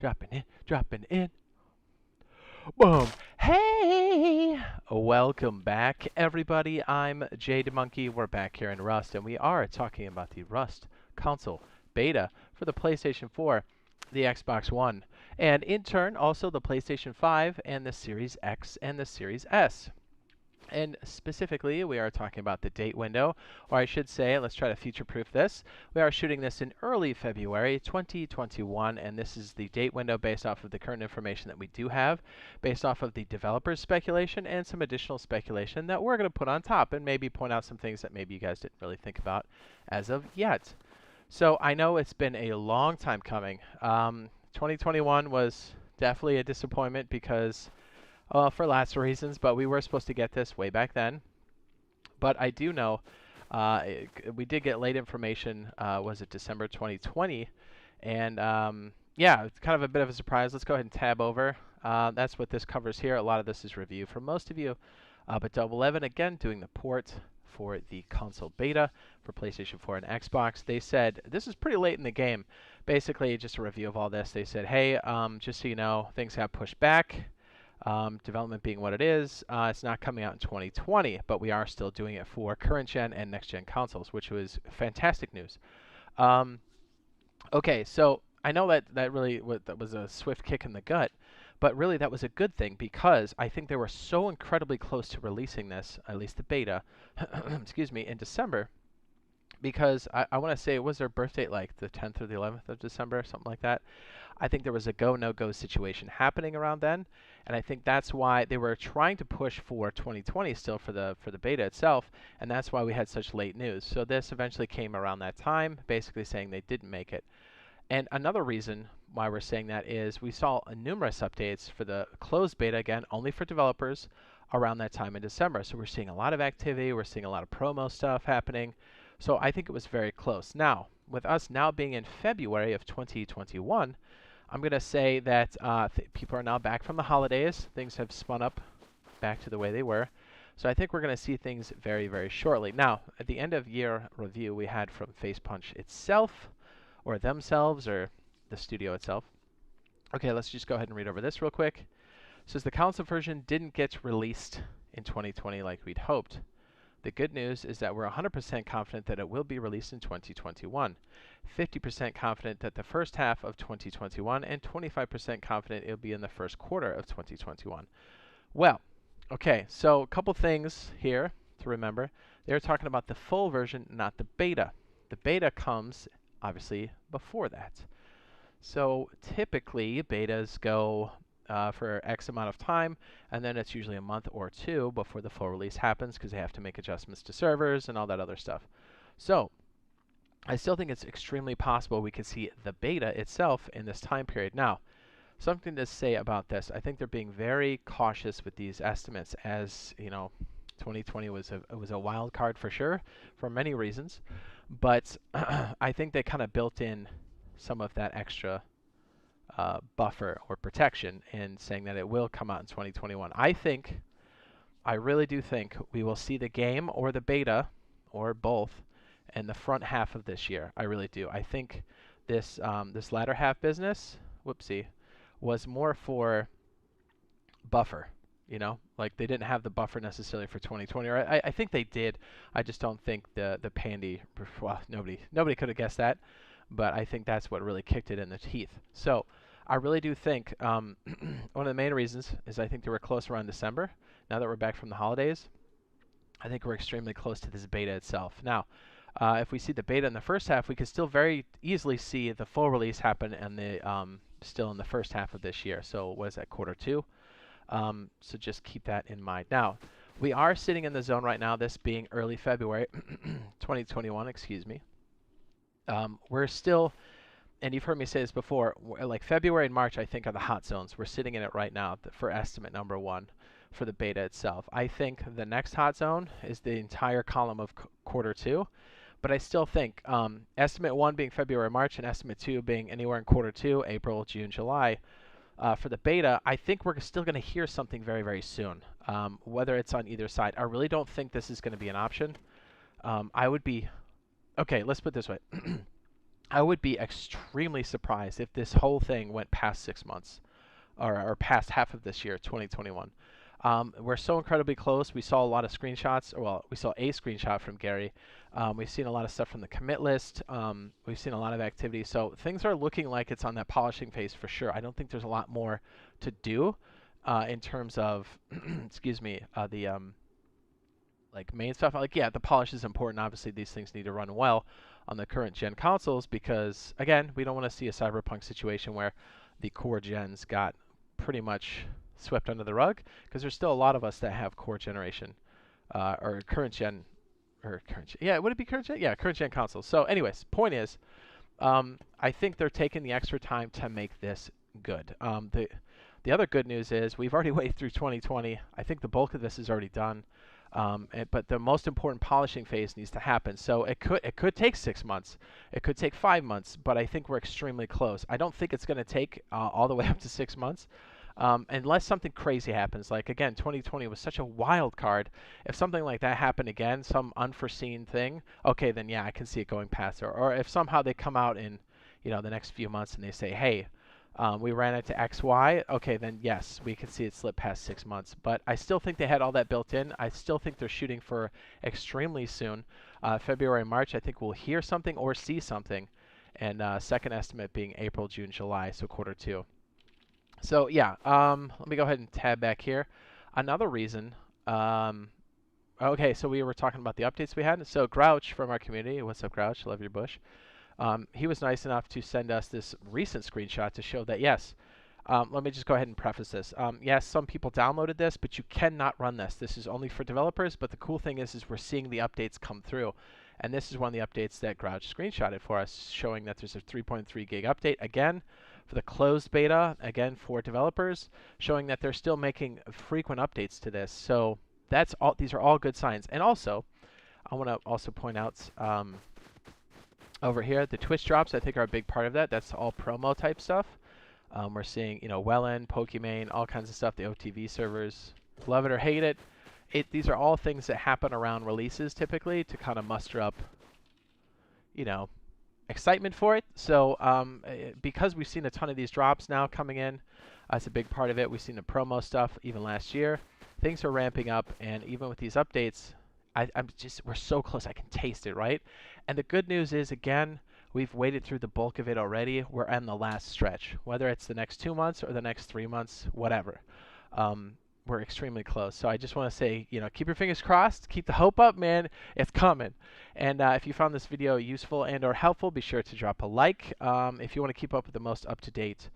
dropping in. Boom. Hey! Welcome back, everybody. I'm Jade Monkey. We're back here in Rust, and we are talking about the Rust console beta for the PlayStation 4, the Xbox One, and in turn, also the PlayStation 5 and the Series X and the Series S. And specifically, we are talking about the date window, or I should say, let's try to future-proof this. We are shooting this in early February 2021, and this is the date window based off of the current information that we do have, based off of the developer's speculation and some additional speculation that we're going to put on top and maybe point out some things that maybe you guys didn't really think about as of yet. So I know it's been a long time coming. 2021 was definitely a disappointment because for lots of reasons, but we were supposed to get this way back then. But I do know we did get late information, was it December 2020? And yeah, it's kind of a bit of a surprise. Let's go ahead and tab over. That's what this covers here. A lot of this is review for most of you. But Double 11, again, doing the port for the console beta for PlayStation 4 and Xbox. They said, this is pretty late in the game. Basically, just a review of all this. They said, hey, just so you know, things got pushed back. Development being what it is, it's not coming out in 2020, but we are still doing it for current gen and next gen consoles, which was fantastic news. Okay, so I know that really that was a swift kick in the gut, but really that was a good thing because I think they were so incredibly close to releasing this, at least the beta, excuse me, in December. Because I want to say, was their birth date like the 10th or the 11th of December, something like that? I think there was a go, no-go situation happening around then, and I think that's why they were trying to push for 2020 still for the beta itself, and that's why we had such late news. So this eventually came around that time, basically saying they didn't make it. And another reason why we're saying that is we saw numerous updates for the closed beta, again, only for developers, around that time in December. So we're seeing a lot of activity, we're seeing a lot of promo stuff happening. So I think it was very close. Now, with us now being in February of 2021, I'm going to say that people are now back from the holidays. Things have spun up back to the way they were. So I think we're going to see things very, very shortly. Now, at the end of year review we had from FacePunch itself, or themselves, or the studio itself. Okay, let's just go ahead and read over this real quick. It says the console version didn't get released in 2020 like we'd hoped. The good news is that we're 100% confident that it will be released in 2021, 50% confident that the first half of 2021, and 25% confident it'll be in the first quarter of 2021. Well, okay, so a couple things here to remember. They're talking about the full version, not the beta. The beta comes, obviously, before that. So typically, betas go for X amount of time, and then it's usually a month or two before the full release happens because they have to make adjustments to servers and all that other stuff. So I still think it's extremely possible we could see the beta itself in this time period. Now, something to say about this, I think they're being very cautious with these estimates, as you know, 2020 was a wild card for sure, for many reasons, but I think they kind of built in some of that extra buffer or protection in saying that it will come out in 2021. I really do think we will see the game or the beta or both in the front half of this year. I really do. I think this this latter half business, whoopsie, was more for buffer. You know, like they didn't have the buffer necessarily for 2020, or I think they did. I just don't think the pandy. Well, nobody could have guessed that, but I think that's what really kicked it in the teeth. So I really do think one of the main reasons is I think they were close around December. Now that we're back from the holidays, I think we're extremely close to this beta itself. Now, if we see the beta in the first half, we could still very easily see the full release happen and the still in the first half of this year. So what is that, quarter two? So just keep that in mind. Now, we are sitting in the zone right now, this being early February 2021, excuse me. We're still, and you've heard me say this before, like February and March, I think, are the hot zones. We're sitting in it right now for estimate number one for the beta itself. I think the next hot zone is the entire column of quarter two, but I still think estimate one being February, March, and estimate two being anywhere in quarter two, April, June, July. For the beta, I think we're still going to hear something very, very soon, whether it's on either side. I really don't think this is going to be an option. I would be, okay, let's put it this way. I would be extremely surprised if this whole thing went past 6 months, or past half of this year, 2021. We're so incredibly close. We saw a lot of screenshots. Well, we saw a screenshot from Gary. We've seen a lot of stuff from the commit list. We've seen a lot of activity. So things are looking like it's on that polishing phase for sure. I don't think there's a lot more to do in terms of, excuse me, the like main stuff. Like, yeah, the polish is important. Obviously, these things need to run well on the current gen consoles because, again, we don't want to see a cyberpunk situation where the core gens got pretty much swept under the rug, because there's still a lot of us that have core generation or current gen, yeah, would it be current gen? Yeah, current gen consoles. So anyways, point is, I think they're taking the extra time to make this good. The other good news is we've already waited through 2020. I think the bulk of this is already done. But the most important polishing phase needs to happen. So it could take 6 months. It could take 5 months, but I think we're extremely close. I don't think it's going to take all the way up to 6 months. Unless something crazy happens. Like, again, 2020 was such a wild card. If something like that happened again, some unforeseen thing, okay, then yeah, I can see it going past. Or if somehow they come out in, the next few months and they say, hey, we ran into XY, okay, then yes, we can see it slip past 6 months. But I still think they had all that built in. I still think they're shooting for extremely soon. February, March, I think we'll hear something or see something. And second estimate being April, June, July, so Q2. So yeah, let me go ahead and tab back here. Another reason, okay, so we were talking about the updates we had. So Grouch from our community, what's up, Grouch? Love your bush. He was nice enough to send us this recent screenshot to show that, yes, let me just go ahead and preface this. Yes, some people downloaded this, but you cannot run this. This is only for developers, but the cool thing is we're seeing the updates come through. And this is one of the updates that Grouch screenshotted for us, showing that there's a 3.3 gig update, again, for the closed beta, again, for developers, showing that they're still making frequent updates to this. So that's all. These are all good signs. And also, I want to also point out over here, the Twitch drops, I think, are a big part of that. That's all promo type stuff. We're seeing, Wellen, Pokimane, all kinds of stuff, the OTV servers. Love it or hate it. These are all things that happen around releases typically to kind of muster up, excitement for it. So because we've seen a ton of these drops now coming in, that's a big part of it. We've seen the promo stuff even last year. Things are ramping up, and even with these updates, we're so close. I can taste it, right? And the good news is, again, we've waded through the bulk of it already. We're on the last stretch, whether it's the next 2 months or the next 3 months, whatever. We're extremely close. So I just want to say, keep your fingers crossed. Keep the hope up, man. It's coming. And if you found this video useful and or helpful, be sure to drop a like. If you want to keep up with the most up-to-date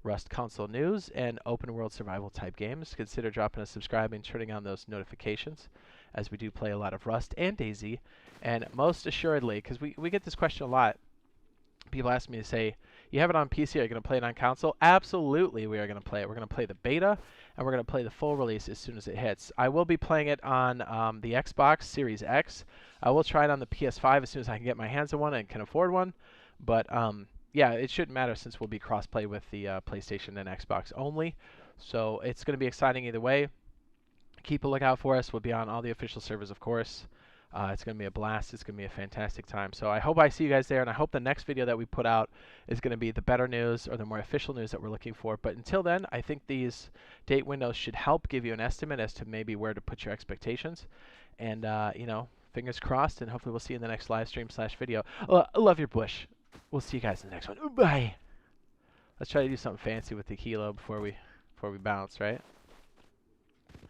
Rust console news and open world survival type games, consider dropping a subscribe and turning on those notifications, as we do play a lot of Rust and DayZ. And most assuredly, because we get this question a lot, people ask me to say, you have it on PC, are you going to play it on console? Absolutely, we are going to play it. We're going to play the beta, and we're going to play the full release as soon as it hits. I will be playing it on the Xbox Series X. I will try it on the PS5 as soon as I can get my hands on one and can afford one. But yeah, it shouldn't matter since we'll be cross-play with the PlayStation and Xbox only. So it's going to be exciting either way. Keep a lookout for us. We'll be on all the official servers, of course. It's going to be a blast. It's going to be a fantastic time. So I hope I see you guys there, and I hope the next video that we put out is going to be the better news or the more official news that we're looking for. But until then, I think these date windows should help give you an estimate as to maybe where to put your expectations. And, fingers crossed, and hopefully we'll see you in the next live stream / video. Love your bush. We'll see you guys in the next one. Bye. Let's try to do something fancy with the kilo before we bounce, right?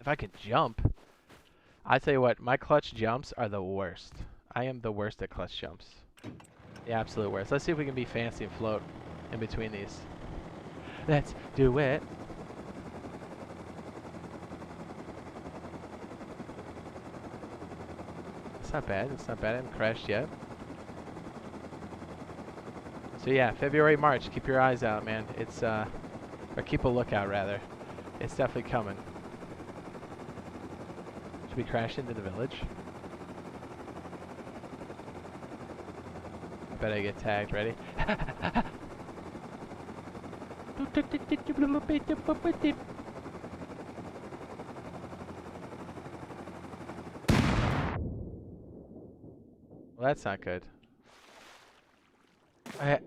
If I could jump. I tell you what, my clutch jumps are the worst. I am the worst at clutch jumps. The absolute worst. Let's see if we can be fancy and float in between these. Let's do it. It's not bad. It's not bad. I haven't crashed yet. So yeah, February, March. Keep your eyes out, man. It's, or keep a lookout, rather. It's definitely coming. Should we crash into the village? I bet I get tagged. Ready? Well, that's not good. I,